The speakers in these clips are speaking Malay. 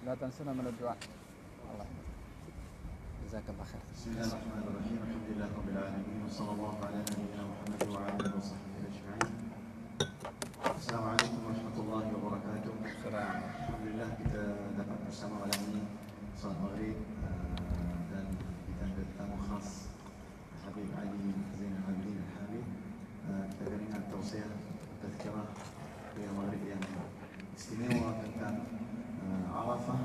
لا تنسنا من الدعاء. الله جزاك الله خير. بسم الله الرحمن الرحيم. الحمد لله رب العالمين وصلى الله على نبينا محمد وعلى اله وصحبه اجمعين. Assalamualaikum warahmatullahi wabarakatuh. Alhamdulillah kita dapat bersama malam ini salat maghrib dan kita ada tamu khas Habib Ali Zainal Abidin Al-Habib. Kita akan ingat tausiah tazkirah yang maghrib yang istimewa tentang Arafah.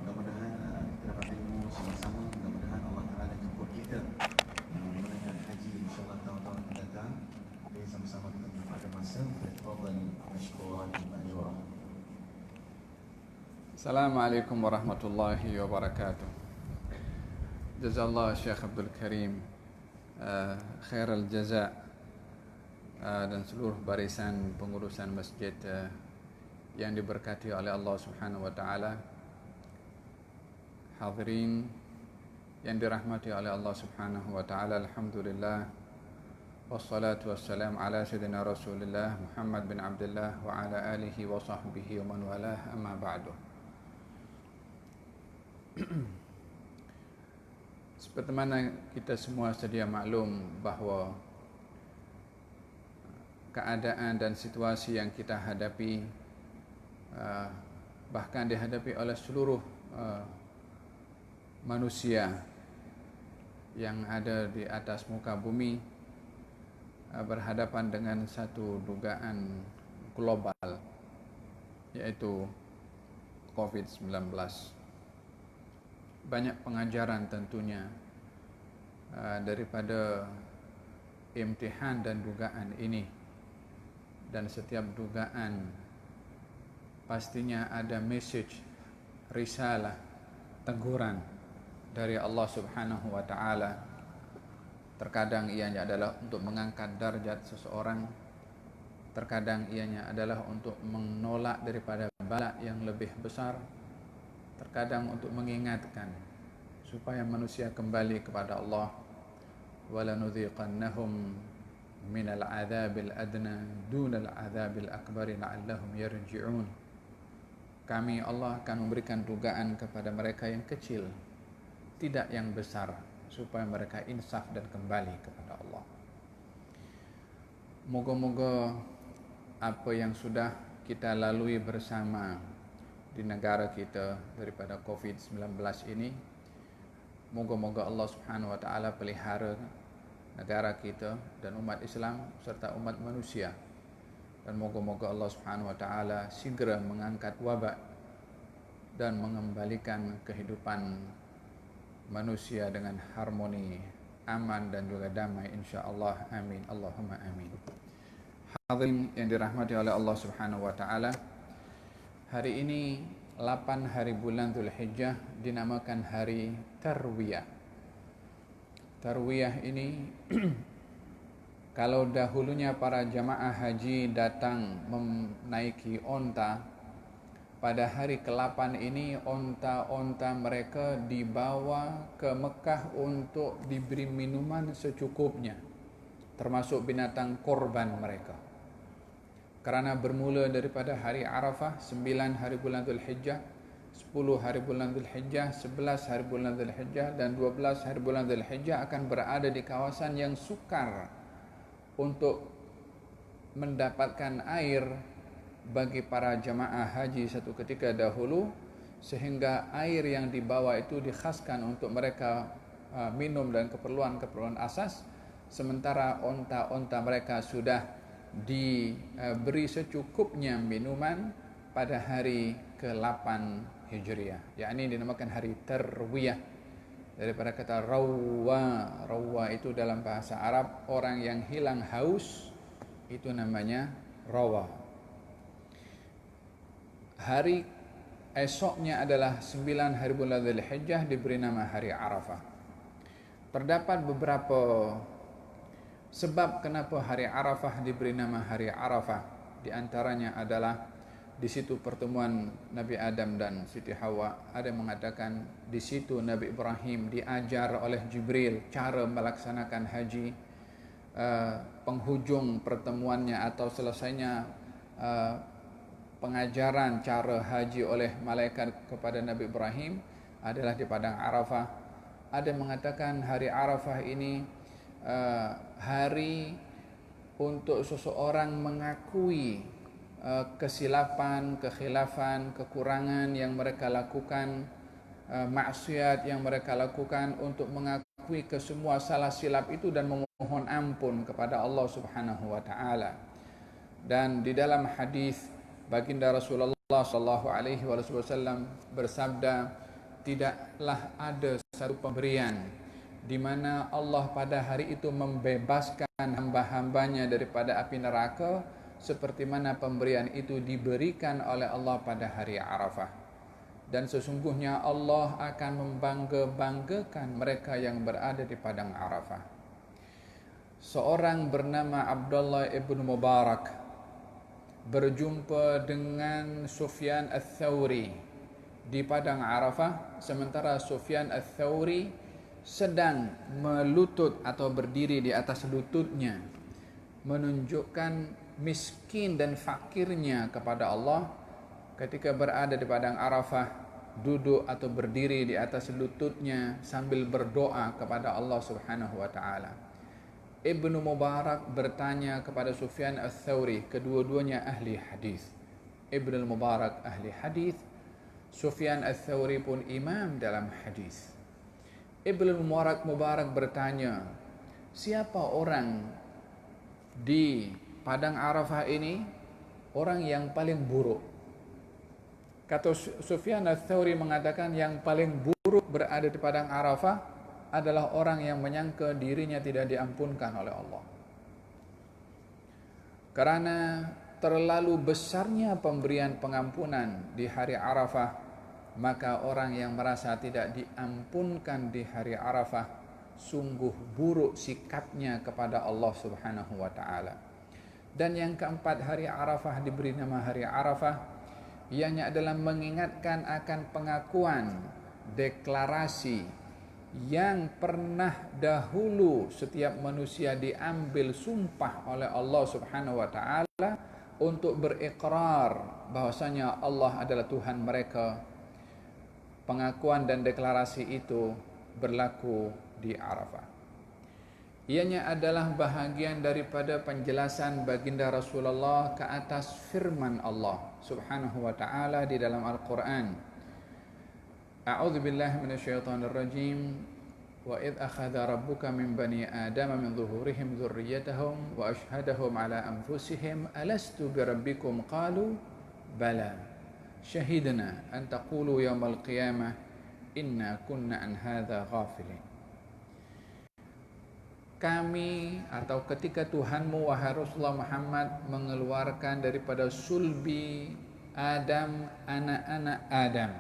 Mudah-mudahan kita dapat ilmu sama-sama. Mudah-mudahan Allah Ta'ala jemput kita menunaikan haji insyaAllah tahun-tahun mendatang. Jadi sama-sama kita pada masa Tafadhal mashkuran ma'jura. Assalamualaikum warahmatullahi wabarakatuh. Jazallah Syekh Abdul Karim khairal jaza dan seluruh barisan pengurusan masjid yang diberkati oleh Allah Subhanahu wa taala. Hadirin yang dirahmati oleh Allah Subhanahu wa taala, alhamdulillah wassalatu wassalam ala sayyidina Rasulillah Muhammad bin Abdullah wa ala alihi wa sahbihi wa man walah, amma ba'du. Seperti mana kita semua sedia maklum bahawa keadaan dan situasi yang kita hadapi bahkan dihadapi oleh seluruh manusia yang ada di atas muka bumi berhadapan dengan satu dugaan global, yaitu COVID-19. Banyak pengajaran tentunya daripada imtihan dan dugaan ini, dan setiap dugaan pastinya ada message, risalah, teguran dari Allah Subhanahu wa taala. Terkadang ianya adalah untuk mengangkat darjat seseorang, terkadang ianya adalah untuk menolak daripada bala yang lebih besar, terkadang untuk mengingatkan supaya manusia kembali kepada Allah. وَلَنُذِيقَنَّهُمْ مِنَ الْعَذَابِ الْأَدْنَى دُونَ الْعَذَابِ الْأَكْبَرِ لَعَلَّهُمْ يَرْجِعُونَ. Kami Allah akan memberikan dugaan kepada mereka yang kecil, tidak yang besar, supaya mereka insaf dan kembali kepada Allah. Moga-moga apa yang sudah kita lalui bersama di negara kita daripada COVID-19 ini, moga-moga Allah Subhanahu wa taala pelihara negara kita dan umat Islam serta umat manusia, dan moga-moga Allah Subhanahu wa taala segera mengangkat wabak dan mengembalikan kehidupan manusia dengan harmoni, aman dan juga damai, insya-Allah. Amin, Allahumma amin. Hadirin yang dirahmati oleh Allah Subhanahu wa taala, hari ini 8 hari bulan Dzulhijjah dinamakan hari Tarwiyah. Tarwiyah ini kalau dahulunya para jamaah haji datang menaiki onta, pada hari ke-8 ini onta-onta mereka dibawa ke Mekah untuk diberi minuman secukupnya, termasuk binatang korban mereka. Kerana bermula daripada hari Arafah, 9 hari bulan Dzulhijjah, 10 hari bulan Dzulhijjah, 11 hari bulan Dzulhijjah dan 12 hari bulan Dzulhijjah akan berada di kawasan yang sukar untuk mendapatkan air bagi para jamaah haji satu ketika dahulu, sehingga air yang dibawa itu dikhaskan untuk mereka minum dan keperluan-keperluan asas, sementara onta-onta mereka sudah diberi secukupnya minuman pada hari ke-8 Hijriah, yakni dinamakan hari Tarwiyah daripada kata rawwa. Rawwa itu dalam bahasa Arab orang yang hilang haus, itu namanya rawa. Hari esoknya adalah 9 hari bulan Dzulhijjah diberi nama hari Arafah. Terdapat beberapa sebab kenapa hari Arafah diberi nama hari Arafah. Di antaranya adalah di situ pertemuan Nabi Adam dan Siti Hawa. Ada yang mengatakan di situ Nabi Ibrahim diajar oleh Jibril cara melaksanakan haji. Penghujung pertemuannya atau selesainya pengajaran cara haji oleh malaikat kepada Nabi Ibrahim adalah di Padang Arafah. Ada yang mengatakan hari Arafah ini hari untuk seseorang mengakui kesilapan, kekhilafan, kekurangan yang mereka lakukan, maksiat yang mereka lakukan, untuk mengakui kesemua salah silap itu dan memohon ampun kepada Allah Subhanahu wa taala. Dan di dalam hadis baginda Rasulullah sallallahu alaihi wasallam bersabda, tidaklah ada satu pemberian di mana Allah pada hari itu membebaskan hamba-hambanya daripada api neraka seperti mana pemberian itu diberikan oleh Allah pada hari Arafah. Dan sesungguhnya Allah akan membangga-banggakan mereka yang berada di Padang Arafah. Seorang bernama Abdullah ibn Mubarak berjumpa dengan Sufyan Ats-Tsauri di Padang Arafah, sementara Sufyan Ats-Tsauri sedang melutut atau berdiri di atas lututnya, menunjukkan miskin dan fakirnya kepada Allah ketika berada di Padang Arafah, duduk atau berdiri di atas lututnya sambil berdoa kepada Allah Subhanahu wa taala. Ibnu Mubarak bertanya kepada Sufyan Ats-Tsauri, kedua-duanya ahli hadis. Ibnu Mubarak ahli hadis, Sufyan Ats-Tsauri pun imam dalam hadis. Ibnu Mubarak bertanya, siapa orang di Padang Arafah ini orang yang paling buruk? Kata Sufyan Ats-Tsauri mengatakan yang paling buruk berada di Padang Arafah adalah orang yang menyangka dirinya tidak diampunkan oleh Allah. Karena terlalu besarnya pemberian pengampunan di hari Arafah, maka orang yang merasa tidak diampunkan di hari Arafah sungguh buruk sikapnya kepada Allah Subhanahu wa taala. Dan yang keempat, hari Arafah diberi nama hari Arafah, ianya adalah mengingatkan akan pengakuan, deklarasi yang pernah dahulu setiap manusia diambil sumpah oleh Allah Subhanahu wa taala untuk berikrar bahwasanya Allah adalah Tuhan mereka. Pengakuan dan deklarasi itu berlaku di Arafah. Ianya adalah bahagian daripada penjelasan baginda Rasulullah ke atas firman Allah Subhanahu wa taala di dalam Al-Qur'an. A'udzu billahi minasyaitonir rajim. Wa idz akhadha rabbuka min bani adama min zuhurihim dzurriyyatahum wa ashhadahum ala anfusihim alastu birabbikum qalu bala syahidna an taqulu yaumal qiyamah inna kunna an hadza ghafilin. Kami atau ketika Tuhanmu wahai Rasulullah Muhammad mengeluarkan daripada sulbi Adam, anak-anak Adam,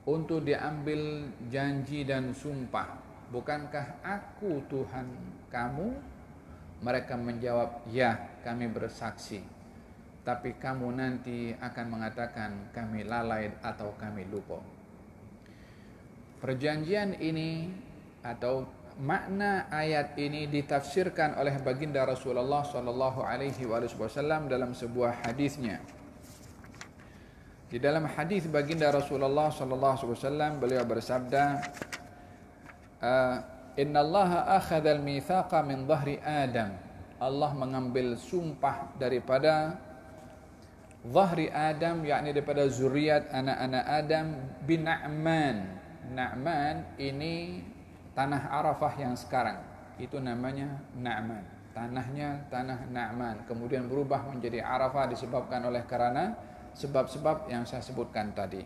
untuk diambil janji dan sumpah, bukankah aku Tuhan kamu? Mereka menjawab, ya, kami bersaksi. Tapi kamu nanti akan mengatakan kami lalai atau kami lupa. Perjanjian ini atau makna ayat ini ditafsirkan oleh baginda Rasulullah sallallahu alaihi wasallam dalam sebuah hadisnya. Di dalam hadis baginda Rasulullah sallallahu alaihi wasallam beliau bersabda, "Innallaha akhadha al-mitsaqa min dhahri Adam." Allah mengambil sumpah daripada dhahri Adam, yakni daripada zuriat anak-anak Adam, bin Na'man. Na'man ini tanah Arafah yang sekarang. Itu namanya Na'man. Tanahnya tanah Na'man. Kemudian berubah menjadi Arafah disebabkan oleh karena sebab-sebab yang saya sebutkan tadi.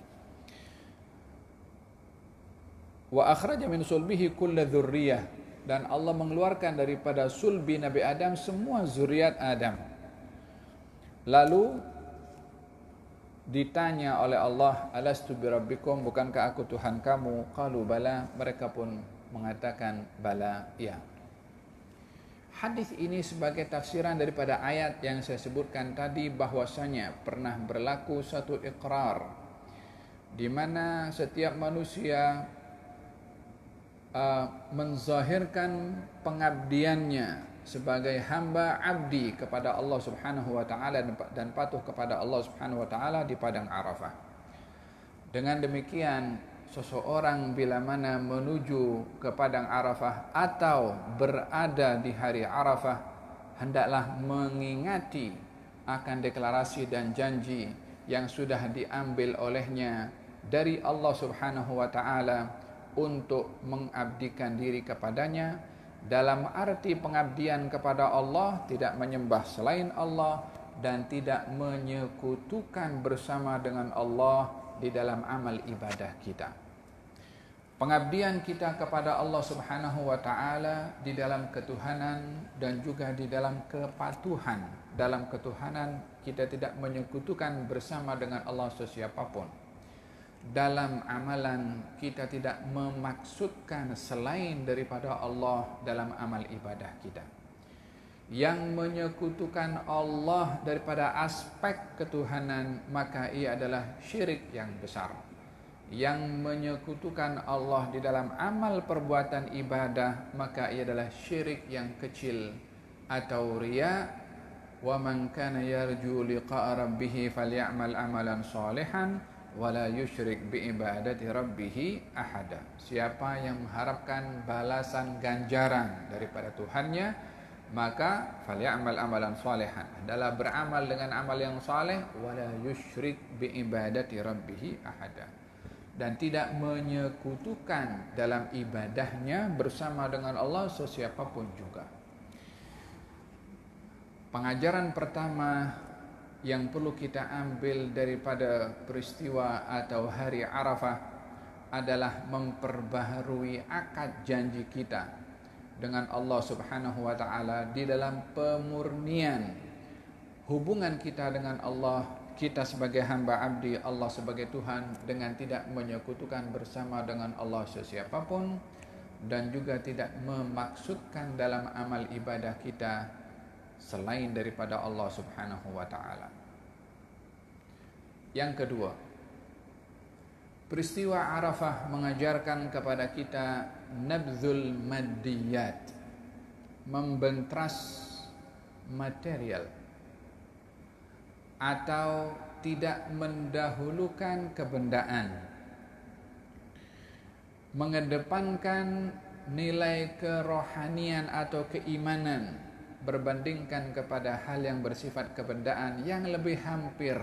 Wa akhraja min sulbihi kulla dzurriyyah, dan Allah mengeluarkan daripada sulbi Nabi Adam semua zuriat Adam. Lalu ditanya oleh Allah, alastu birabbikum, bukankah aku Tuhan kamu? Qalu bala, mereka pun mengatakan bala, ya. Hadis ini sebagai tafsiran daripada ayat yang saya sebutkan tadi, bahwasanya pernah berlaku satu iqrar di mana setiap manusia menzahirkan pengabdiannya sebagai hamba abdi kepada Allah Subhanahu wa taala dan patuh kepada Allah Subhanahu wa taala di padang Arafah. Dengan demikian, seseorang bila mana menuju ke padang Arafah atau berada di hari Arafah, hendaklah mengingati akan deklarasi dan janji yang sudah diambil olehnya dari Allah Subhanahu wa taala untuk mengabdikan diri kepadanya. Dalam arti pengabdian kepada Allah, tidak menyembah selain Allah dan tidak menyekutukan bersama dengan Allah di dalam amal ibadah kita. Pengabdian kita kepada Allah Subhanahu wa taala di dalam ketuhanan dan juga di dalam kepatuhan. Dalam ketuhanan kita tidak menyekutukan bersama dengan Allah sesiapapun. Dalam amalan kita tidak memaksudkan selain daripada Allah dalam amal ibadah kita. Yang menyekutukan Allah daripada aspek ketuhanan, maka ia adalah syirik yang besar. Yang menyekutukan Allah di dalam amal perbuatan ibadah, maka ia adalah syirik yang kecil atau riya. Wa man kana yarju liqa'a rabbih falyamal amalan shalihan wala yusyrik biibadati rabbih ahada. Siapa yang mengharapkan balasan ganjaran daripada Tuhannya, maka falyamal amalan shalihan, adalah beramal dengan amal yang saleh, wala yusyrik biibadati rabbih ahada, dan tidak menyekutukan dalam ibadahnya bersama dengan Allah sesiapapun juga. Pengajaran pertama yang perlu kita ambil daripada peristiwa atau hari Arafah adalah memperbaharui akad janji kita dengan Allah Subhanahu wa taala di dalam pemurnian hubungan kita dengan Allah, kita sebagai hamba abdi, Allah sebagai Tuhan, dengan tidak menyekutukan bersama dengan Allah sesiapapun, dan juga tidak memaksudkan dalam amal ibadah kita selain daripada Allah Subhanahu wa taala. Yang kedua, peristiwa Arafah mengajarkan kepada kita nabzul maddiyat, membentras material atau tidak mendahulukan kebendaan, mengedepankan nilai kerohanian atau keimanan berbandingkan kepada hal yang bersifat kebendaan yang lebih hampir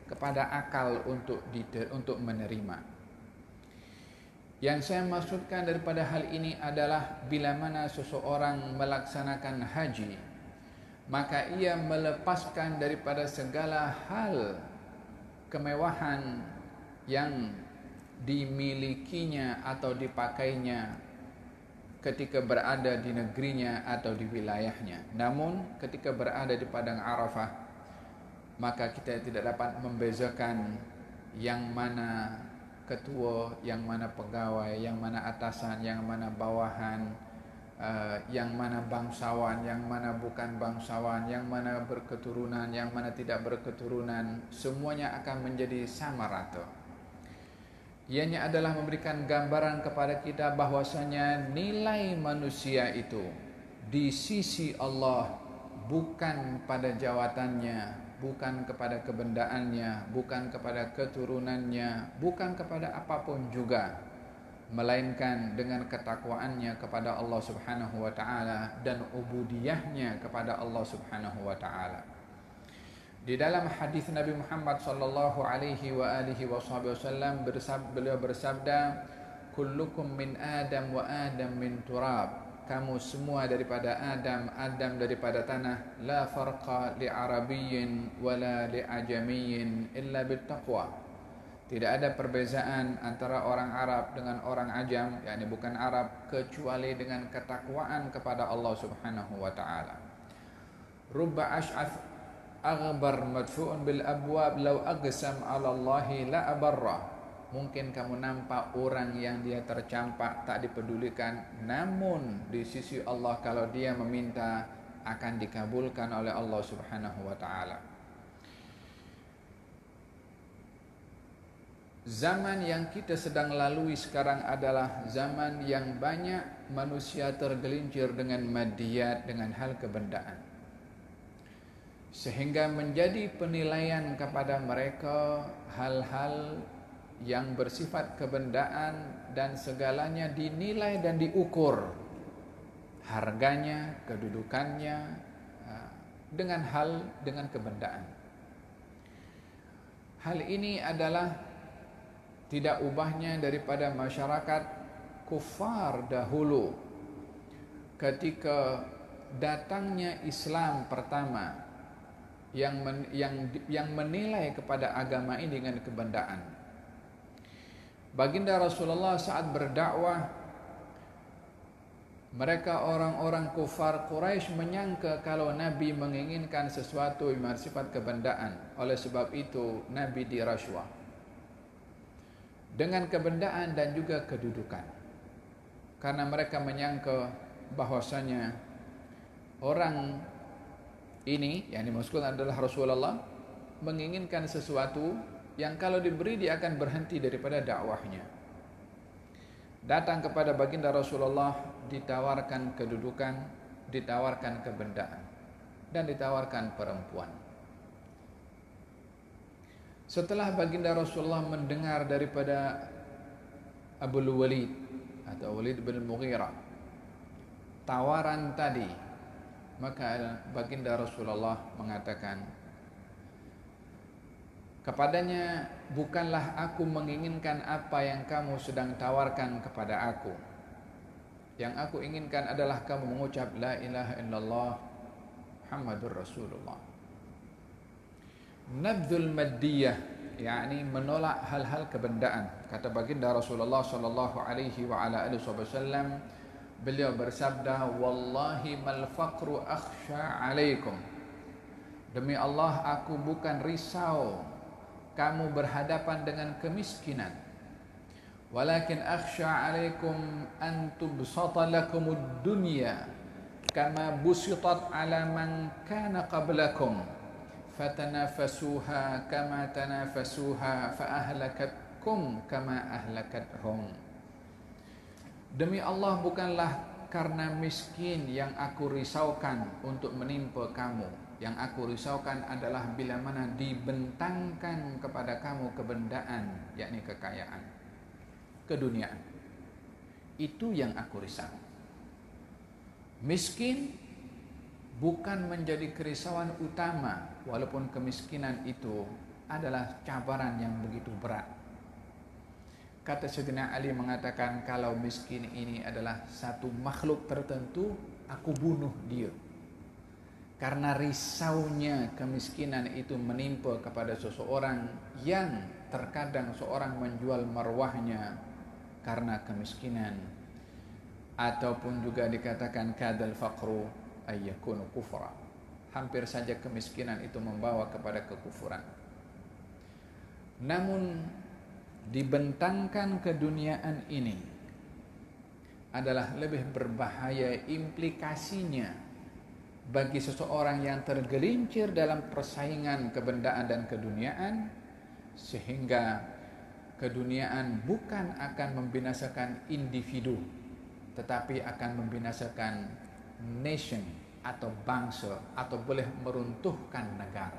kepada akal untuk menerima. Yang saya maksudkan daripada hal ini adalah bila mana seseorang melaksanakan haji, maka ia melepaskan daripada segala hal kemewahan yang dimilikinya atau dipakainya ketika berada di negerinya atau di wilayahnya. Namun ketika berada di padang Arafah, maka kita tidak dapat membezakan yang mana ketua, yang mana pegawai, yang mana atasan, yang mana bawahan, yang mana bangsawan, yang mana bukan bangsawan, yang mana berketurunan, yang mana tidak berketurunan. Semuanya akan menjadi sama rata. Ianya adalah memberikan gambaran kepada kita bahwasanya nilai manusia itu di sisi Allah bukan pada jawatannya, bukan kepada kebendaannya, bukan kepada keturunannya, bukan kepada apapun juga, melainkan dengan ketakwaannya kepada Allah Subhanahu wa taala dan ubudiyahnya kepada Allah Subhanahu wa taala. Di dalam hadis Nabi Muhammad sallallahu alaihi wa alihi wasallam beliau bersabda, kullukum min Adam wa Adam min turab. Kamu semua daripada Adam, Adam daripada tanah. La farqa li arabiyyin wala li ajamiyyin illa bittaqwa. Tidak ada perbezaan antara orang Arab dengan orang Ajam, yakni bukan Arab, kecuali dengan ketakwaan kepada Allah Subhanahu wa taala. Rubba ash'ath aghbar madfu'un bil abwab law aqsam 'ala Allahi la abarra. Mungkin kamu nampak orang yang dia tercampak, tak dipedulikan, namun di sisi Allah kalau dia meminta akan dikabulkan oleh Allah Subhanahu wa taala. Zaman yang kita sedang lalui sekarang adalah zaman yang banyak manusia tergelincir dengan madiyat, dengan hal kebendaan, sehingga menjadi penilaian kepada mereka hal-hal yang bersifat kebendaan dan segalanya dinilai dan diukur harganya, kedudukannya dengan kebendaan. Hal ini adalah tidak ubahnya daripada masyarakat kufar dahulu ketika datangnya Islam pertama yang menilai kepada agama ini dengan kebendaan. Baginda Rasulullah saat berdakwah, mereka orang-orang kufar Quraisy menyangka kalau Nabi menginginkan sesuatu yang bersifat kebendaan. Oleh sebab itu Nabi dirasuah dengan kebendaan dan juga kedudukan, karena mereka menyangka bahwasanya orang ini yang dimaksudkan adalah Rasulullah menginginkan sesuatu yang kalau diberi dia akan berhenti daripada dakwahnya. Datang kepada baginda Rasulullah ditawarkan kedudukan, ditawarkan kebendaan, dan ditawarkan perempuan. Setelah baginda Rasulullah mendengar daripada Abul Walid atau Walid bin Mughirah tawaran tadi, maka baginda Rasulullah mengatakan kepadanya, bukanlah aku menginginkan apa yang kamu sedang tawarkan kepada aku. Yang aku inginkan adalah kamu mengucap la ilaha illallah Muhammadur Rasulullah. Nabdul maddiyah, yakni menolak hal-hal kebendaan. Kata baginda Rasulullah sallallahu alaihi wa ala alihi wasallam, beliau bersabda, wallahi mal faqru akhsha alaikum. Demi Allah, aku bukan risau kamu berhadapan dengan kemiskinan. Walakin akhsha alaikum an tubsata lakumud dunya kama busitat ala man kana qablakum fatanafasuha kama tanafasuha faahlakatkum kama ahlakathum. Demi Allah, bukanlah karena miskin yang aku risaukan untuk menimpa kamu. Yang aku risaukan adalah bila mana dibentangkan kepada kamu kebendaan, yakni kekayaan, keduniaan. Itu yang aku risau. Miskin bukan menjadi kerisauan utama, walaupun kemiskinan itu adalah cabaran yang begitu berat. Kata Sayyidina Ali mengatakan, kalau miskin ini adalah satu makhluk tertentu, aku bunuh dia. Karena risaunya kemiskinan itu menimpa kepada seseorang yang terkadang seorang menjual marwahnya karena kemiskinan, ataupun juga dikatakan kadal faqru ayyakunu kufra. Hampir saja kemiskinan itu membawa kepada kekufuran. Namun dibentangkan keduniaan ini adalah lebih berbahaya implikasinya bagi seseorang yang tergelincir dalam persaingan kebendaan dan keduniaan, sehingga keduniaan bukan akan membinasakan individu, tetapi akan membinasakan nation atau bangsa, atau boleh meruntuhkan negara.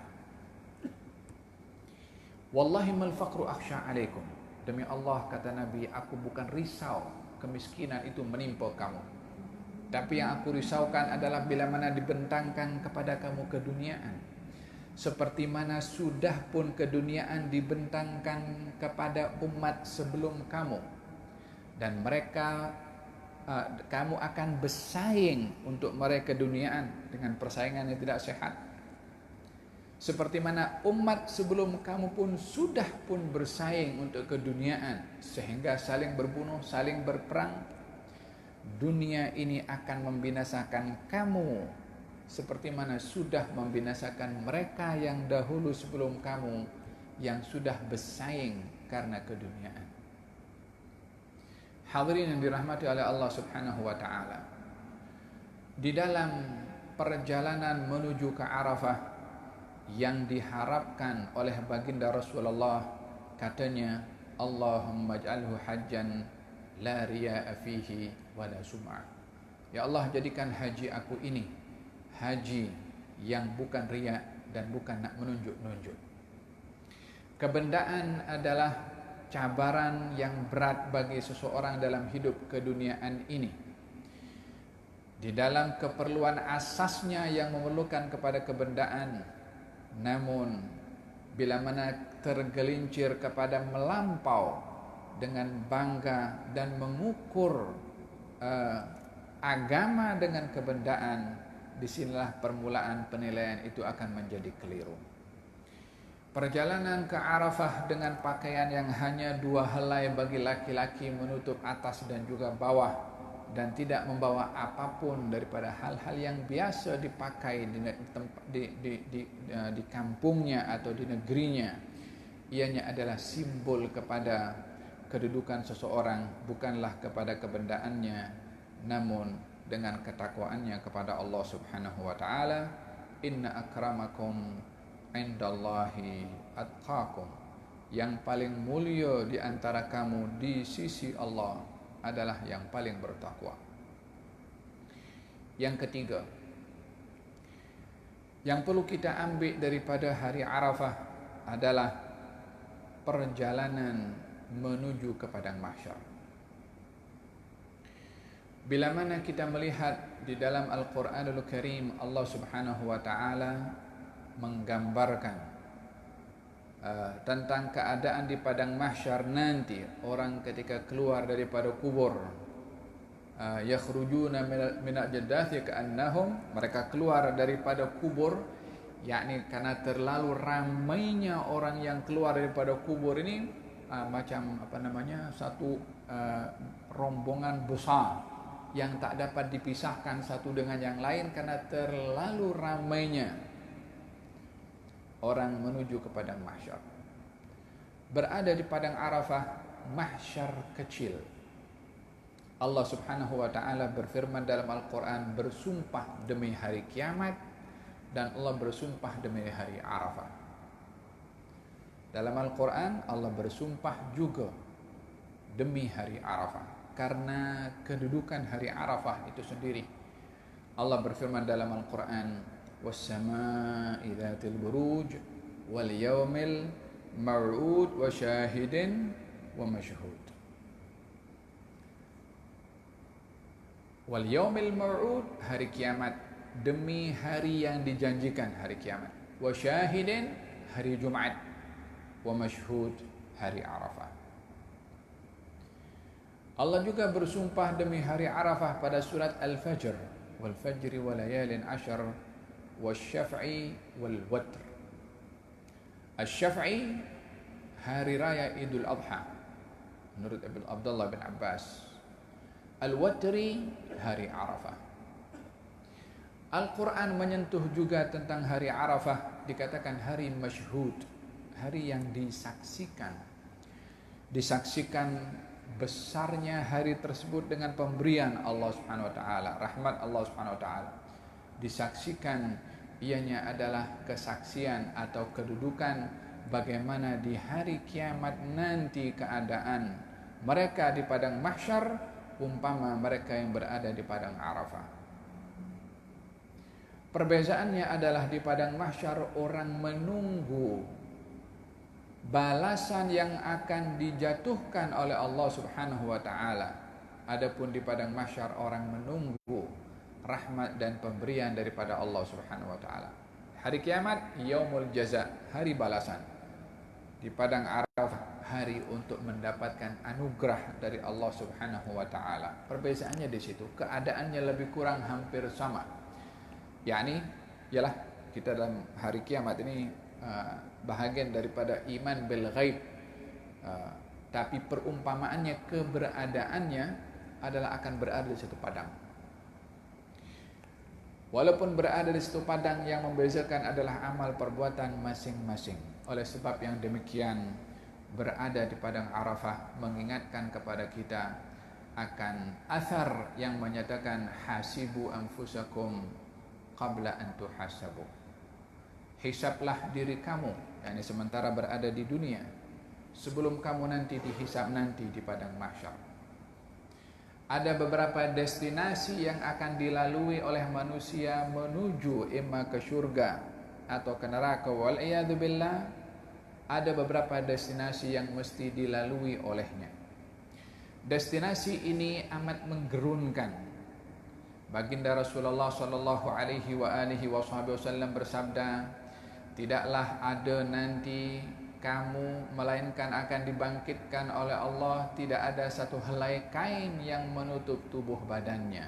Wallahi mal faqru akhsha alaikum. Demi Allah, kata Nabi, aku bukan risau kemiskinan itu menimpa kamu, tapi yang aku risaukan adalah bila mana dibentangkan kepada kamu keduniaan, seperti mana sudah pun keduniaan dibentangkan kepada umat sebelum kamu, dan mereka kamu akan bersaing untuk meraih keduniaan dengan persaingan yang tidak sehat. Seperti mana umat sebelum kamu pun sudah pun bersaing untuk keduniaan, sehingga saling berbunuh, saling berperang. Dunia ini akan membinasakan kamu, seperti mana sudah membinasakan mereka yang dahulu sebelum kamu, yang sudah bersaing karena keduniaan. Hadirin yang dirahmati oleh Allah Subhanahu wa ta'ala, di dalam perjalanan menuju ke Arafah yang diharapkan oleh baginda Rasulullah, katanya, Allahumma ij'alhu hajjan la riya'a fihi wa la sum'ah. Ya Allah, jadikan haji aku ini haji yang bukan riya dan bukan nak menunjuk-nunjuk. Kebendaan adalah cabaran yang berat bagi seseorang dalam hidup keduniaan ini. Di dalam keperluan asasnya yang memerlukan kepada kebendaan, namun bila mana tergelincir kepada melampau dengan bangga dan mengukur agama dengan kebendaan, disinilah permulaan penilaian itu akan menjadi keliru. Perjalanan ke Arafah dengan pakaian yang hanya 2 helai bagi laki-laki menutup atas dan juga bawah, dan tidak membawa apapun daripada hal-hal yang biasa dipakai di kampungnya atau di negerinya, ianya adalah simbol kepada kedudukan seseorang, bukanlah kepada kebendaannya, namun dengan ketakwaannya kepada Allah Subhanahu wa taala. Inna akramakum indallahi atqakum. Yang paling mulia di antara kamu di sisi Allah adalah yang paling bertakwa. Yang ketiga, yang perlu kita ambil daripada hari Arafah adalah perjalanan menuju ke padang mahsyar. Bila mana kita melihat di dalam Al-Quranul Karim, Allah Subhanahu wa taala menggambarkan tentang keadaan di padang mahsyar nanti, orang ketika keluar daripada kubur, yakhrujuna min al-jadathi ka'annahum, mereka keluar daripada kubur, yakni karena terlalu ramainya orang yang keluar daripada kubur ini, macam satu rombongan besar yang tak dapat dipisahkan satu dengan yang lain karena terlalu ramainya orang menuju ke padang mahsyar. Berada di padang Arafah, mahsyar kecil. Allah Subhanahu wa taala berfirman dalam Al-Quran, bersumpah demi hari kiamat, dan Allah bersumpah demi hari Arafah. Dalam Al-Quran Allah bersumpah juga demi hari Arafah karena kedudukan hari Arafah itu sendiri. Allah berfirman dalam Al-Quran, was-samaa'i dzatil buruj wal yaumil maw'ud wa syahidin wa mashhud. Wal yaumil maw'ud, hari kiamat, demi hari yang dijanjikan, hari kiamat. Wa syahidin, hari Jumat. Wa mashhud, hari Arafah. Allah juga bersumpah demi hari Arafah pada surat Al-Fajr, wal fajri wa layalin ashar, wasyaf'i wal watr. Asy-syaf'i, hari raya Idul Adha menurut Abdullah bin Abbas. Al-watri, hari Arafah. Al-Quran menyentuh juga tentang hari Arafah, dikatakan hari masyhud, hari yang disaksikan. Disaksikan besarnya hari tersebut dengan pemberian Allah Subhanahu wa taala, rahmat Allah Subhanahu wa taala. Disaksikan ianya adalah kesaksian atau kedudukan bagaimana di hari kiamat nanti keadaan mereka di padang mahsyar umpama mereka yang berada di padang Arafah. Perbezaannya adalah di padang mahsyar orang menunggu balasan yang akan dijatuhkan oleh Allah Subhanahu wa taala. Adapun di padang mahsyar orang menunggu rahmat dan pemberian daripada Allah Subhanahu wa taala. Hari kiamat yaumul jaza, hari balasan. Di padang Arafah hari untuk mendapatkan anugerah dari Allah Subhanahu wa taala. Perbezaannya di situ, keadaannya lebih kurang hampir sama. Yakni ialah kita dalam hari kiamat ini bahagian daripada iman bil ghaib, tapi perumpamaannya, keberadaannya adalah akan berada di satu padang. Walaupun berada di satu padang, yang membezakan adalah amal perbuatan masing-masing. Oleh sebab yang demikian, berada di padang Arafah mengingatkan kepada kita akan athar yang menyatakan hasibu anfusakum qabla an tuhasabu. Hisablah diri kamu, yakni sementara berada di dunia, sebelum kamu nanti dihisab nanti di padang mahsyar. Ada beberapa destinasi yang akan dilalui oleh manusia menuju imma ke surga atau ke neraka, wal iyadu billah. Ada beberapa destinasi yang mesti dilalui olehnya. Destinasi ini amat menggerunkan. Baginda Rasulullah sallallahu alaihi wasallam bersabda, tidaklah ada nanti kamu melainkan akan dibangkitkan oleh Allah, tidak ada satu helai kain yang menutup tubuh badannya.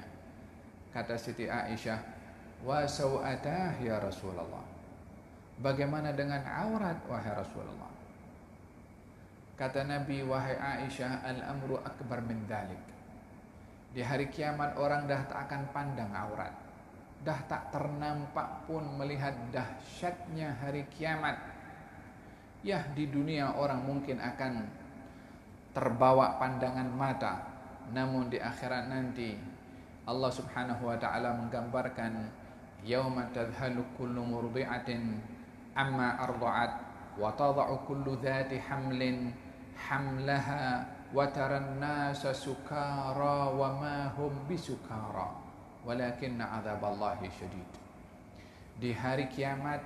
Kata Siti Aisyah, wa sawatah ya Rasulullah, bagaimana dengan aurat wahai Rasulullah? Kata Nabi, wahai Aisyah, al-amru akbar min dhalik. Di hari kiamat orang dah tak akan pandang aurat, dah tak ternampak pun melihat dahsyatnya hari kiamat. Ya, di dunia orang mungkin akan terbawa pandangan mata, namun di akhirat nanti Allah Subhanahu wa taala menggambarkan yauma tadhalu kullu murdi'atin amma arda'at wa tada'u kullu dhati hamlin hamlaha wa taran nasa sukara wa ma hum bisukara walakinna 'adzaballahi syadid. Di hari kiamat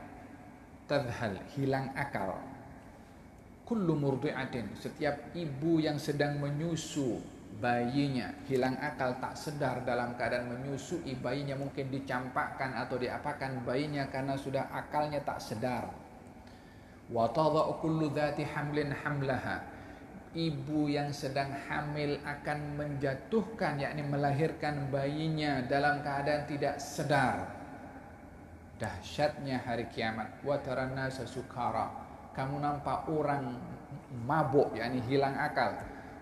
tadhal, hilang akal, kullu murdi'atin, setiap ibu yang sedang menyusu bayinya, hilang akal, tak sedar dalam keadaan menyusui bayinya, mungkin dicampakkan atau diapakan bayinya karena sudah akalnya tak sedar. Wa tada'u kullu dhati hamlin hamlaha, ibu yang sedang hamil akan menjatuhkan, yakni melahirkan bayinya dalam keadaan tidak sedar. Dahsyatnya hari kiamat. Wa taran nasa sukara, kamu nampak orang mabuk, yakni hilang akal,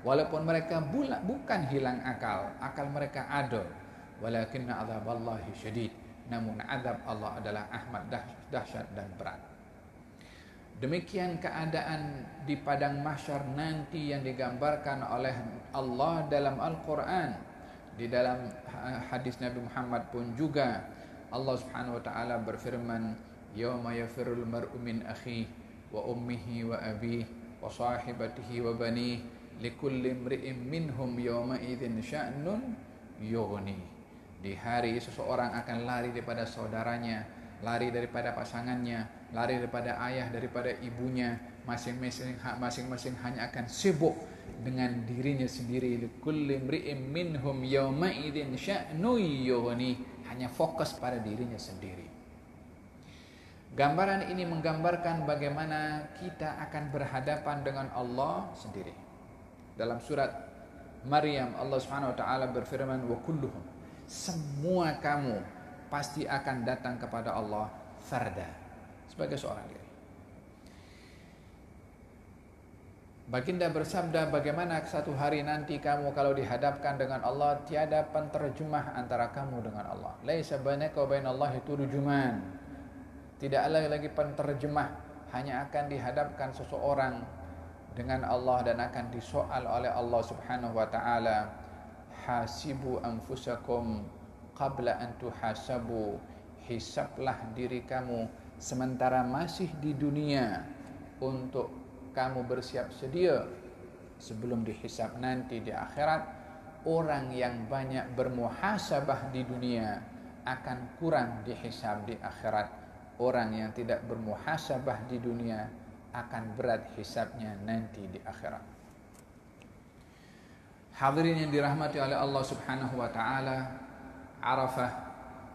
walaupun mereka bukan hilang akal, akal mereka ada. Walakinna adzaballahi syadid, namun azab Allah adalah amat dahsyat dan berat. Demikian keadaan di padang mahsyar nanti yang digambarkan oleh Allah dalam Al-Quran. Di dalam hadis Nabi Muhammad pun juga Allah Subhanahu wa taala berfirman, yauma yafirul mar'u min akhihi wa ummihi wa abihi wa sahibatihi wa banihi likulli imri'in minhum yawma idzin sya'nun yughni. Di hari seseorang akan lari daripada saudaranya, lari daripada pasangannya, lari daripada ayah, daripada ibunya, masing-masing hanya akan sibuk dengan dirinya sendiri. Likulli imri'in minhum yawma idzin sya'nun yughni, hanya fokus pada dirinya sendiri. Gambaran ini menggambarkan bagaimana kita akan berhadapan dengan Allah sendiri. Dalam surat Maryam Allah Subhanahu wa taala berfirman, wa kulluhum, semua kamu pasti akan datang kepada Allah farda, sebagai seorang diri. Baginda bersabda, bagaimana satu hari nanti kamu kalau dihadapkan dengan Allah, tiada penterjemah antara kamu dengan Allah. Laisa bainaka wa bainallahi turjuman. Tidak ada lagi penterjemah, hanya akan dihadapkan seseorang dengan Allah dan akan disoal oleh Allah Subhanahu wa taala. Hasibu anfusakum qabla an tuhasabu, hisablah diri kamu sementara masih di dunia untuk kamu bersiap sedia sebelum dihisab nanti di akhirat. Orang yang banyak bermuhasabah di dunia akan kurang dihisab di akhirat. Orang yang tidak bermuhasabah di dunia akan berat hisabnya nanti di akhirat. Hadirin yang dirahmati oleh Allah Subhanahu wa taala, Arafah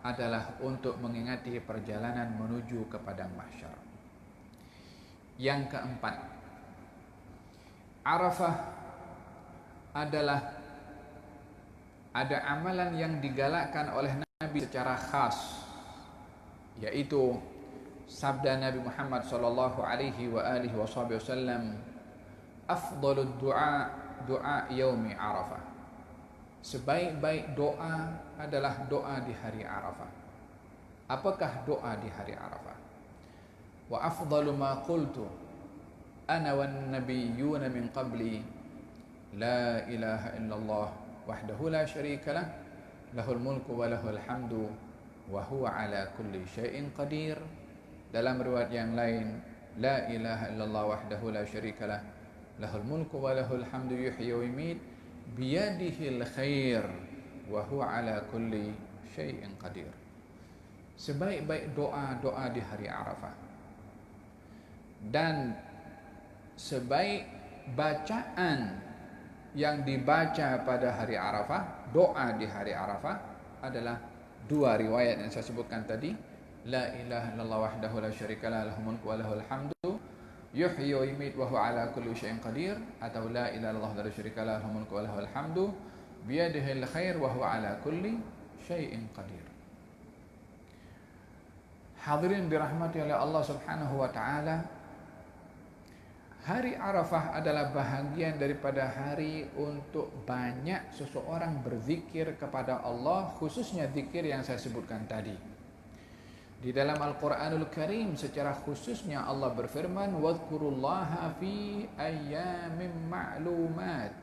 adalah untuk mengingati perjalanan menuju ke padang mahsyar. Yang keempat, Arafah adalah ada amalan yang digalakkan oleh Nabi secara khas, yaitu sabda Nabi Muhammad sallallahu alaihi wasallam, afdhalud du'a doa yaumi Arafah. Sebaik-baik doa adalah doa di hari Arafah. Apakah doa di hari Arafah? Wa afdalu ma qultu ana wan nabiyyuna min qabli la ilaha illallah wahdahu la syarika lah lahul mulku wa lahul hamdu wa huwa ala kulli syai'in qadir. Dalam riwayat yang lain, la ilaha illallah wahdahu la syarika lah lahul mulku wa lahul hamdu yuhyi wa yumiit biyadihil khair wa huwa ala kulli syai'in qadir. Sebaik-baik doa-doa di hari Arafah dan sebaik bacaan yang dibaca pada hari Arafah, doa di hari Arafah adalah dua riwayat yang saya sebutkan tadi, la ilaha illallah wahdahu la syarikalah lahul mulku wa lahul hamdu yuhyi wa yumiit wa huwa ala kulli syai'in qadir, atau la ilaha illallah la syarikalah lahul mulku wa lahul hamdu biyadihil khair wa huwa ala kulli syai'in qadir. Hadirin dirahmati oleh Allah Subhanahu wa taala, hari Arafah adalah bahagian daripada hari untuk banyak seseorang berzikir kepada Allah, khususnya zikir yang saya sebutkan tadi. Di dalam Al-Quranul Karim secara khususnya Allah berfirman, wadhkurullaha fi ayyamin ma'lumat.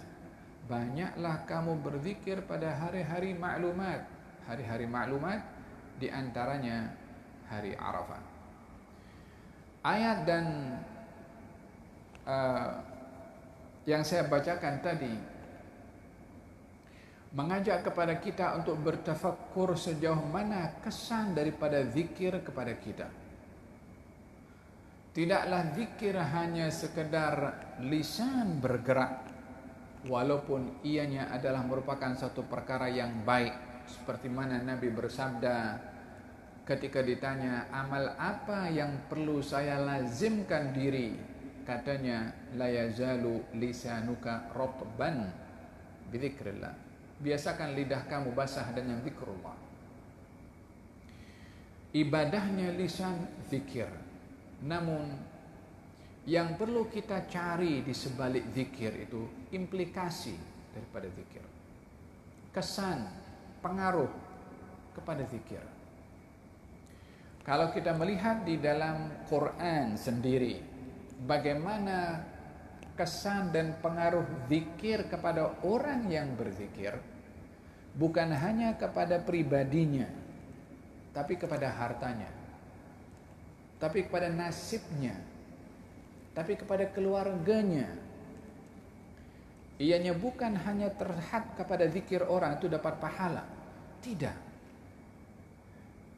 Banyaklah kamu berzikir pada hari-hari maklumat. Hari-hari maklumat di antaranya hari Arafah. Ayat dan yang saya bacakan tadi mengajak kepada kita untuk bertafakkur sejauh mana kesan daripada zikir kepada kita. Tidaklah zikir hanya sekedar lisan bergerak, walaupun ianya adalah merupakan satu perkara yang baik, seperti mana Nabi bersabda ketika ditanya, amal apa yang perlu saya lazimkan diri? Katanya, la yazalu lisanuka rotban bidzikrillah. Biasakan lidah kamu basah dengan zikrullah. Ibadahnya lisan zikir. Namun yang perlu kita cari di sebalik zikir itu implikasi daripada zikir. Kesan, pengaruh kepada zikir. Kalau kita melihat di dalam Quran sendiri, bagaimana kesan dan pengaruh zikir kepada orang yang berzikir, bukan hanya kepada pribadinya, tapi kepada hartanya, tapi kepada nasibnya, tapi kepada keluarganya. Ianya bukan hanya terhad kepada zikir orang itu dapat pahala. Tidak.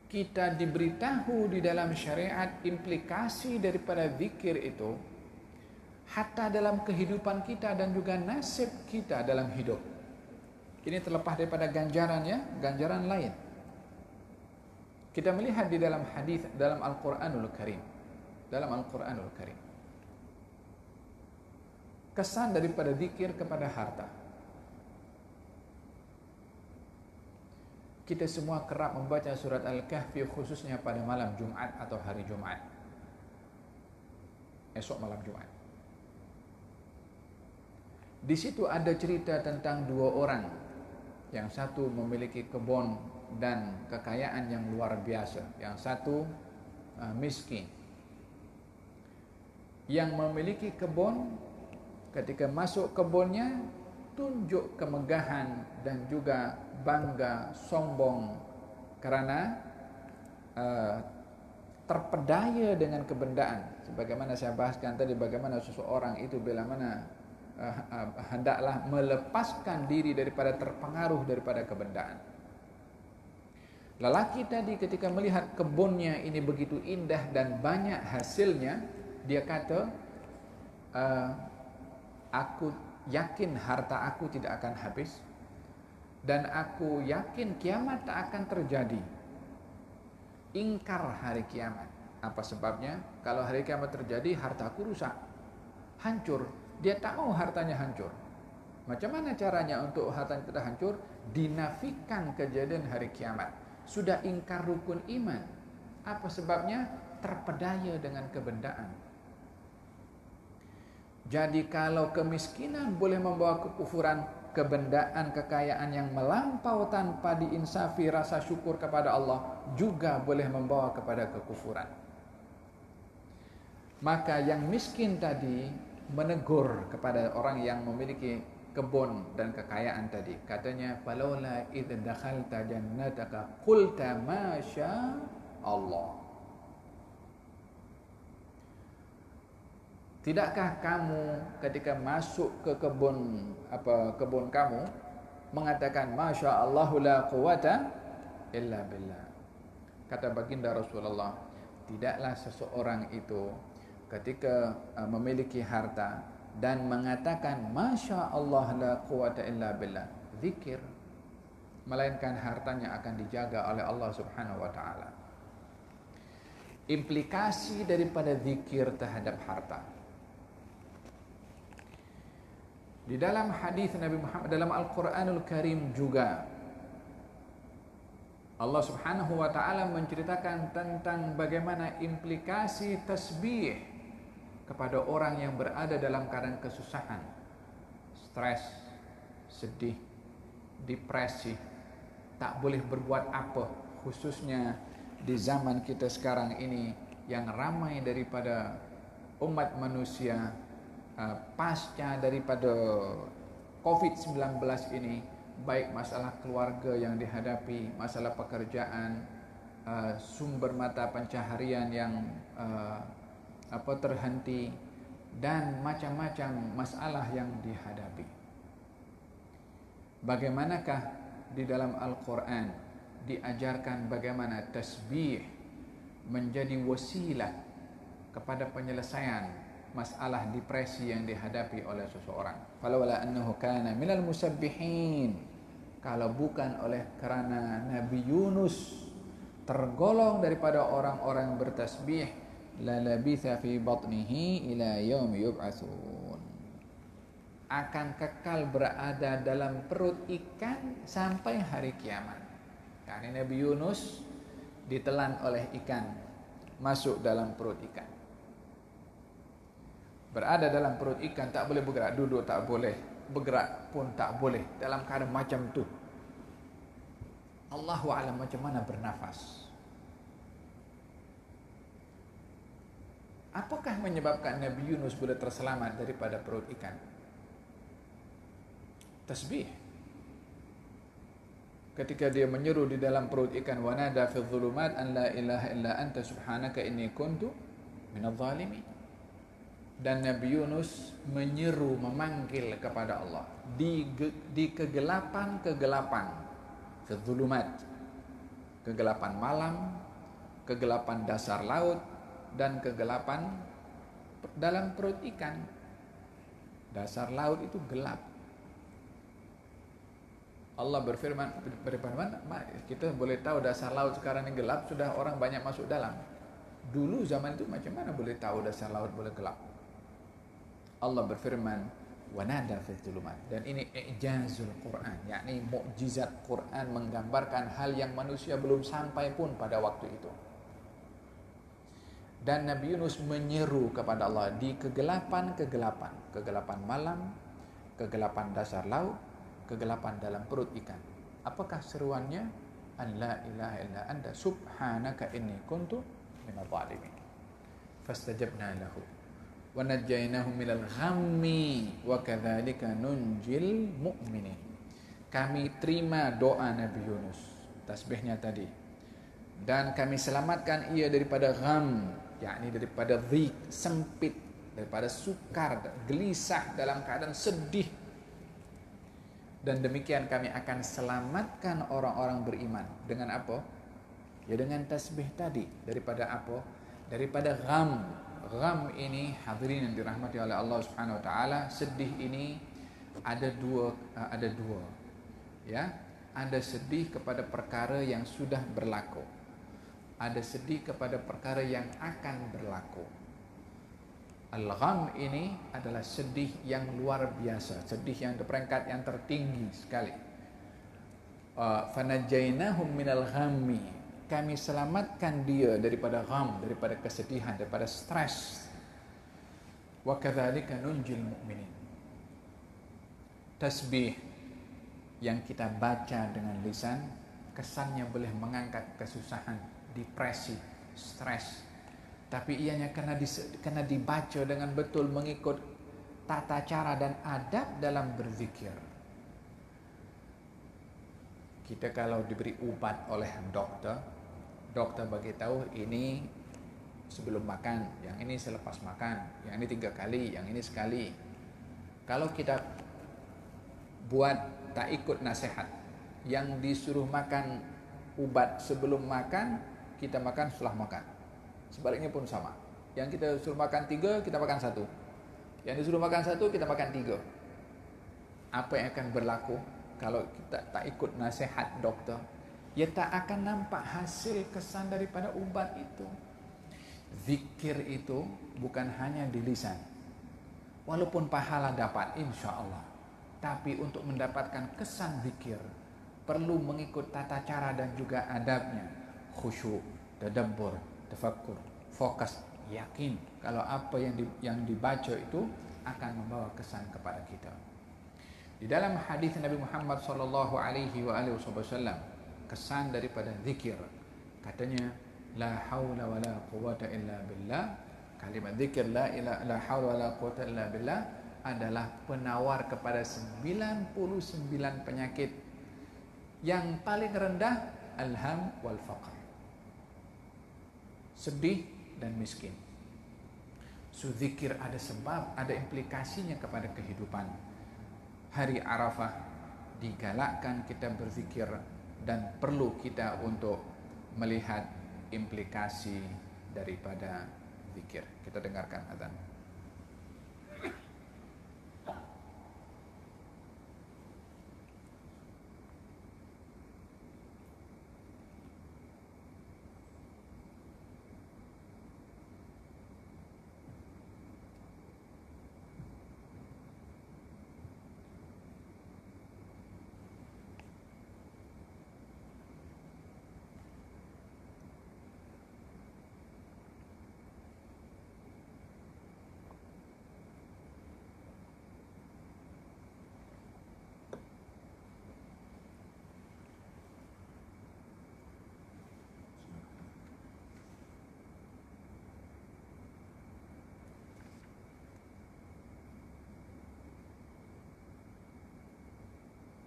Kita diberitahu di dalam syariat implikasi daripada zikir itu hatta dalam kehidupan kita dan juga nasib kita dalam hidup. Ini terlepas daripada ganjarannya, ganjaran lain. Kita melihat di dalam hadis dalam Al-Quranul Karim. Dalam Al-Quranul Karim. Kesan daripada zikir kepada harta. Kita semua kerap membaca surat Al-Kahfi khususnya pada malam Jumat atau hari Jumat. Esok malam Jumat. Di situ ada cerita tentang dua orang. Yang satu memiliki kebun dan kekayaan yang luar biasa. Yang satu miskin. Yang memiliki kebun, ketika masuk kebunnya, tunjuk kemegahan dan juga bangga, sombong karena terpedaya dengan kebendaan. Sebagaimana saya bahaskan tadi, bagaimana seseorang itu bila mana hendaklah melepaskan diri daripada terpengaruh daripada kebendaan. Lelaki tadi ketika melihat kebunnya ini begitu indah dan banyak hasilnya, dia kata, aku yakin harta aku tidak akan habis, dan aku yakin kiamat tak akan terjadi. Ingkar hari kiamat. Apa sebabnya? Kalau hari kiamat terjadi, hartaku rusak, hancur. Dia tak mau hartanya hancur. Macam mana caranya untuk hartanya tidak hancur? Dinafikan kejadian hari kiamat. Sudah ingkar rukun iman. Apa sebabnya? Terpedaya dengan kebendaan. Jadi kalau kemiskinan boleh membawa kekufuran, kebendaan, kekayaan yang melampau tanpa diinsafi rasa syukur kepada Allah juga boleh membawa kepada kekufuran. Maka yang miskin tadi menegur kepada orang yang memiliki kebun dan kekayaan tadi. Katanya, "Falaula idh dakhalta jannataka qulta ma sya Allah." Tidakkah kamu ketika masuk ke kebun kamu mengatakan Masya Allah la quwata illa billah. Kata baginda Rasulullah, tidaklah seseorang itu ketika memiliki harta dan mengatakan Masya Allah la quwata illa billah, zikir, melainkan hartanya akan dijaga oleh Allah Subhanahu wa taala. Implikasi daripada zikir terhadap harta. Di dalam hadis Nabi Muhammad, dalam Al-Quranul Karim juga Allah Subhanahu wa taala menceritakan tentang bagaimana implikasi tasbih kepada orang yang berada dalam keadaan kesusahan, stres, sedih, depresi, tak boleh berbuat apa, khususnya di zaman kita sekarang ini yang ramai daripada umat manusia pasca daripada COVID-19 ini, baik masalah keluarga yang dihadapi, masalah pekerjaan, sumber mata pencaharian yang terhenti, dan macam-macam masalah yang dihadapi. Bagaimanakah di dalam Al-Quran diajarkan bagaimana tasbih menjadi wasilah kepada penyelesaian masalah depresi yang dihadapi oleh seseorang. Falawala annahu kana minal musabbihin, kalau bukan oleh kerana Nabi Yunus tergolong daripada orang-orang bertasbih, la labitha fi batnihi ila yaumi yub'atsun, akan kekal berada dalam perut ikan sampai hari kiamat. Karena Nabi Yunus ditelan oleh ikan, masuk dalam perut ikan. Berada dalam perut ikan, tak boleh bergerak, duduk tak boleh, bergerak pun tak boleh, dalam keadaan macam tu. Allahu a'lam macam mana bernafas. Apakah menyebabkan Nabi Yunus boleh terselamat daripada perut ikan? Tasbih. Ketika dia menyeru di dalam perut ikan, wa nada fi dhulumat an la ilaha illa anta subhanaka inni kuntu minadh dhalimin. Dan Nabi Yunus menyeru, memanggil kepada Allah di kegelapan-kegelapan, kedzulumat, kegelapan malam, kegelapan dasar laut, dan kegelapan dalam perut ikan. Dasar laut itu gelap. Allah berfirman, kita boleh tahu dasar laut sekarang ini gelap, sudah orang banyak masuk dalam. Dulu zaman itu macam mana boleh tahu dasar laut boleh gelap? Allah berfirman, wanada fil dhulumat, dan ini i'jazul Quran, yakni mukjizat Quran, menggambarkan hal yang manusia belum sampai pun pada waktu itu. Dan Nabi Yunus menyeru kepada Allah di kegelapan-kegelapan, kegelapan malam, kegelapan dasar laut, kegelapan dalam perut ikan. Apakah seruannya? An la ilaha illa anta subhanaka inni kuntu minadh dhalimin. Fastajabna lahu wa najjaynahu minal ghammi wa kadzalika nunjil mu'minin. Kami terima doa Nabi Yunus, tasbihnya tadi, dan kami selamatkan ia daripada gham, yakni daripada dhiq, sempit, daripada sukar, gelisah, dalam keadaan sedih. Dan demikian kami akan selamatkan orang-orang beriman dengan apa? Ya dengan tasbih tadi. Daripada apa? Daripada gham. Gham ini, hadirin yang dirahmati oleh Allah Subhanahu wa taala, sedih ini ada dua, ya. Ada sedih kepada perkara yang sudah berlaku. Ada sedih kepada perkara yang akan berlaku. Al-gham ini adalah sedih yang luar biasa, sedih yang peringkat yang tertinggi sekali. Fanajainahum minal ghammi, kami selamatkan dia daripada gham, daripada kesedihan, daripada stres. Wa kadzalika nunjil mu'minin. Tasbih yang kita baca dengan lisan, kesannya boleh mengangkat kesusahan, depresi, stres. Tapi ianya kena dibaca dengan betul, mengikut tata cara dan adab dalam berzikir. Kita kalau diberi ubat oleh dokter bagi tahu ini sebelum makan, yang ini selepas makan, yang ini 3 kali, yang ini sekali. Kalau kita buat tak ikut nasihat, yang disuruh makan ubat sebelum makan, kita makan setelah makan. Sebaliknya pun sama. Yang kita suruh makan 3, kita makan 1. Yang disuruh makan 1, kita makan 3. Apa yang akan berlaku kalau kita tak ikut nasihat dokter? Ya tak akan nampak hasil kesan daripada ubat itu. Zikir itu bukan hanya di lisan. Walaupun pahala dapat, insya Allah. Tapi untuk mendapatkan kesan zikir, perlu mengikut tata cara dan juga adabnya. Khusyuk, tadabbur, tafakkur, fokus, yakin kalau apa yang dibaca itu akan membawa kesan kepada kita. Di dalam hadis Nabi Muhammad SAW, kesan daripada zikir, katanya, la haula wa la quwata illa billah. Kalimat zikir la haula wa la quwata illa billah adalah penawar kepada 99 penyakit. Yang paling rendah alham wal faqr, sedih dan miskin. So zikir ada sebab, ada implikasinya kepada kehidupan. Hari Arafah digalakkan kita berzikir dan perlu kita untuk melihat implikasi daripada zikir. Kita dengarkan azan.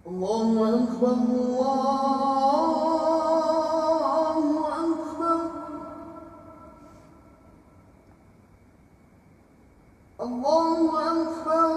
Allahu Akbar, Allahu Akbar, Allahu Akbar,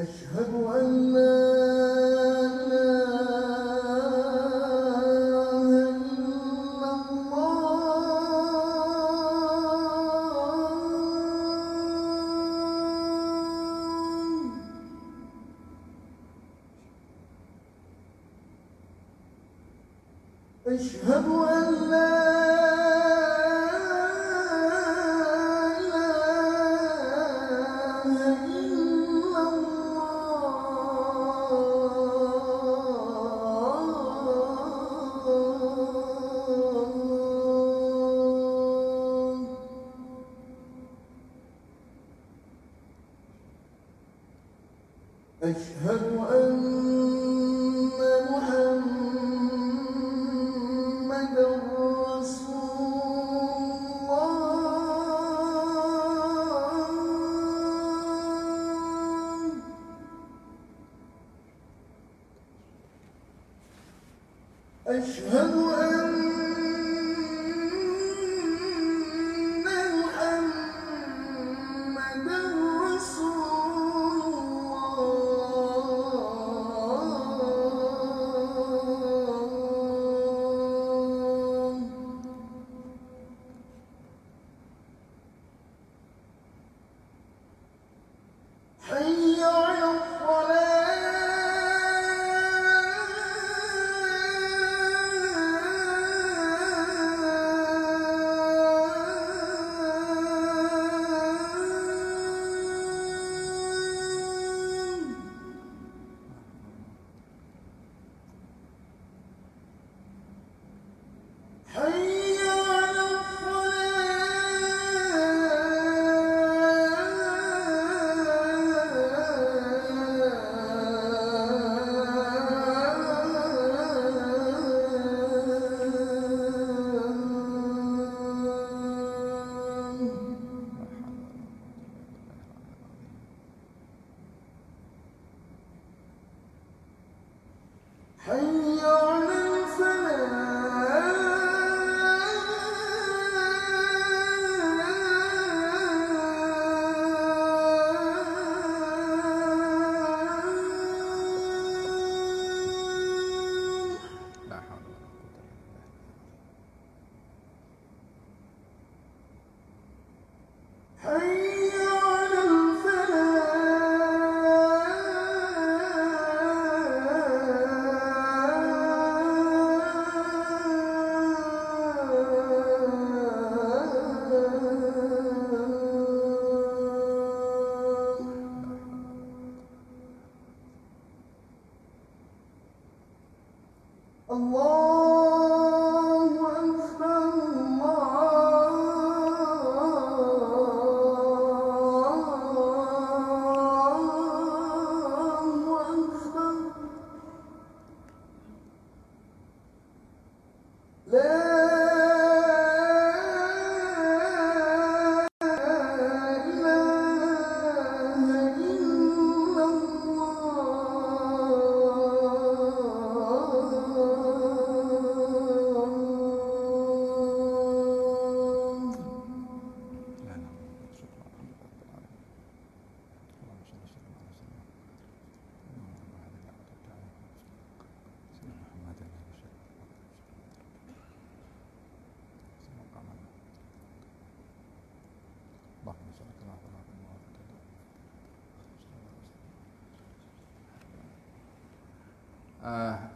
أشهد أن لا إله إلا الله أشهد أن لا أشهد أن محمد رسول الله أشهد أن محمد رسول الله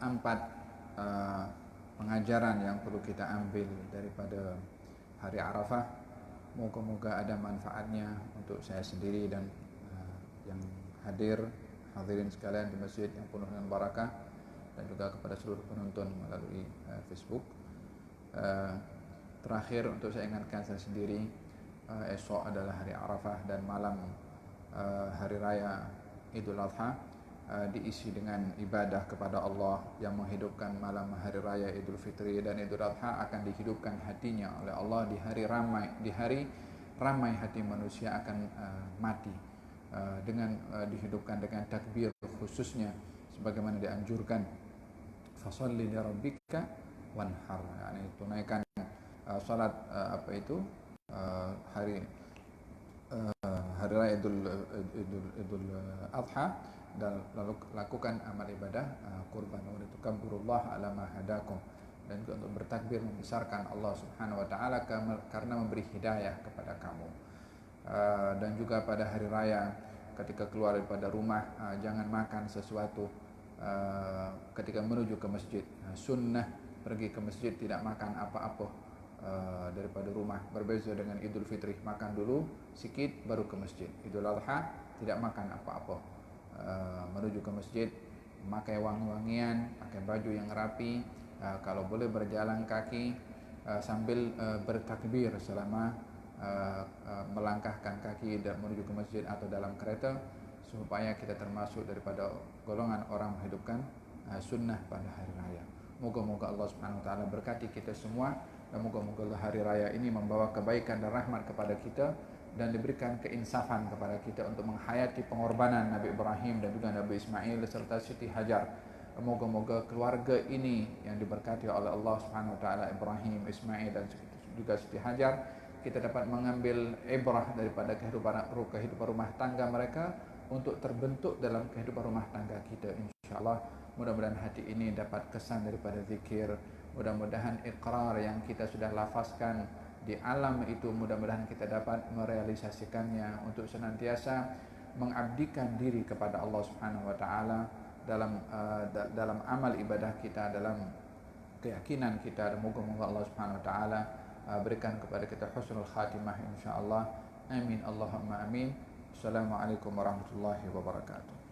empat pengajaran yang perlu kita ambil daripada hari Arafah. Moga-moga ada manfaatnya untuk saya sendiri dan yang hadirin sekalian di masjid yang penuh dengan barakah, dan juga kepada seluruh penonton melalui Facebook. Terakhir untuk saya ingatkan saya sendiri, esok adalah hari Arafah dan malam hari raya Idul Adha diisi dengan ibadah kepada Allah yang menghidupkan malam hari raya Idul Fitri, dan Idul Adha akan dihidupkan hatinya oleh Allah di hari ramai hati manusia akan mati dengan dihidupkan dengan takbir, khususnya sebagaimana dianjurkan, fasalli li rabbika wanhar, yakni tunaikan salat hari raya Idul Adha, dan lalu lakukan amal ibadah kurban, wa tukabburullah ala ma hadakum, dan juga untuk bertakbir membesarkan Allah Subhanahu wa taala karena memberi hidayah kepada kamu. Dan juga pada hari raya ketika keluar daripada rumah, jangan makan sesuatu ketika menuju ke masjid. Sunnah pergi ke masjid tidak makan apa-apa daripada rumah. Berbeza dengan Idul Fitri, makan dulu sikit baru ke masjid. Idul Adha tidak makan apa-apa. Menuju ke masjid memakai wangi-wangian, pakai baju yang rapi, kalau boleh berjalan kaki sambil bertakbir selama melangkahkan kaki dan menuju ke masjid atau dalam kereta, supaya kita termasuk daripada golongan orang menghidupkan sunnah pada hari raya. Moga-moga Allah Subhanahu wa taala berkati kita semua, dan moga-moga hari raya ini membawa kebaikan dan rahmat kepada kita, dan diberikan keinsafan kepada kita untuk menghayati pengorbanan Nabi Ibrahim dan juga Nabi Ismail serta Siti Hajar. Moga-moga keluarga ini yang diberkati oleh Allah Subhanahu wa taala, Ibrahim, Ismail dan juga Siti Hajar, kita dapat mengambil ibrah daripada kehidupan rumah tangga mereka untuk terbentuk dalam kehidupan rumah tangga kita, insyaallah. Mudah-mudahan hati ini dapat kesan daripada zikir, mudah-mudahan iqrar yang kita sudah lafazkan di alam itu, mudah-mudahan kita dapat merealisasikannya untuk senantiasa mengabdikan diri kepada Allah Subhanahu wa taala dalam amal ibadah kita, dalam keyakinan kita. Dan moga-moga Allah Subhanahu wa taala berikan kepada kita husnul khatimah insyaallah. Amin Allahumma amin. Assalamualaikum warahmatullahi wabarakatuh.